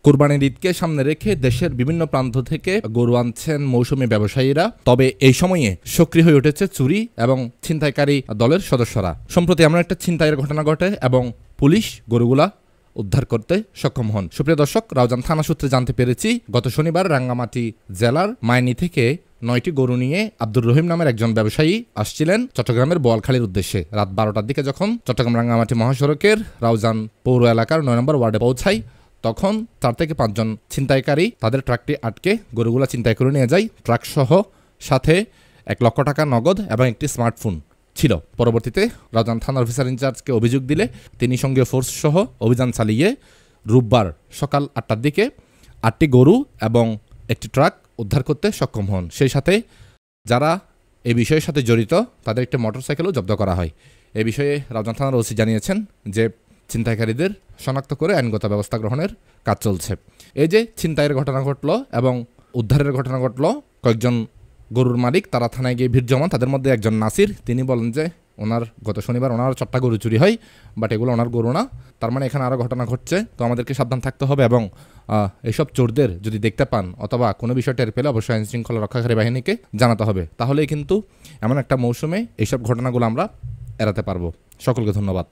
কোরবানির ঈদকে সামনে রেখে দেশের বিভিন্ন প্রান্ত থেকে গরু আনছেন মৌসুমী ব্যবসায়ীরা। তবে এই সময়ে সক্রিয় হয়ে উঠেছে চুরি এবং ছিনতাইকারী দলের সদস্যরা। সম্প্রতি এমন একটা ছিনতাইয়ের ঘটনা ঘটে এবং পুলিশ গরুগুলা উদ্ধার করতে সক্ষম হন। সুপ্রিয় দর্শক, রাউজান থানা সূত্রে জানতে পেরেছি গত শনিবার রাঙ্গামাটি জেলার মাইনী থেকে 9টি গরু নিয়ে আব্দুর রহিম নামের একজন ব্যবসায়ী আসছিলেন চট্টগ্রামের বোয়ালখালীর উদ্দেশ্যে। রাত 12টার দিকে যখন চট্টগ্রাম রাঙ্গামাটি মহাসড়কের রাউজান পৌর এলাকার 9 নম্বর ওয়ার্ডে পৌঁছায়, তখন 4 থেকে 5 জন ছিনতাইকারী তাদের ট্রাকটি আটকে গরুগুলা ছিনতাই করে নিয়ে যায়। ট্রাক সহ সাথে 1 লক্ষ টাকা নগদ এবং একটি স্মার্টফোন ছিল। পরবর্তীতে রাউজান থানার অফিসার ইনচার্জকে অভিযোগ দিলে তিনি সঙ্গে ফোর্স সহ অভিযান চালিয়ে রোববার সকাল 8টার দিকে 8টি গরু এবং একটি ট্রাক উদ্ধার করতে সক্ষম হন। সেই সাথে যারা এই বিষয়ের সাথে জড়িত তাদের একটি মোটরসাইকেলও জব্দ করা হয়। এ বিষয়ে রাউজান থানার ওসি জানিয়েছেন যে ছিনতাইকারীদের শনাক্ত করে আইনগত ব্যবস্থা গ্রহণের কাজ চলছে। এই যে ছিনতাইয়ের ঘটনা ঘটলো এবং উদ্ধারের ঘটনা ঘটলো, কয়েকজন গরুর মালিক তারা থানায় গিয়ে ভিড় জমান। তাদের মধ্যে একজন নাসির, তিনি বলেন যে ওনার গত শনিবার ওনার 4টা গরু চুরি হয়, বাট এগুলো ওনার গরু না। তার মানে এখানে আরও ঘটনা ঘটছে। তো আমাদেরকে সাবধান থাকতে হবে এবং এইসব চোরদের যদি দেখতে পান অথবা কোনো বিষয় টের পেলে অবশ্যই আইন শৃঙ্খলা রক্ষাকারী বাহিনীকে জানাতে হবে। তাহলেই কিন্তু এমন একটা মৌসুমে এইসব ঘটনাগুলো আমরা এড়াতে পারবো। সকলকে ধন্যবাদ।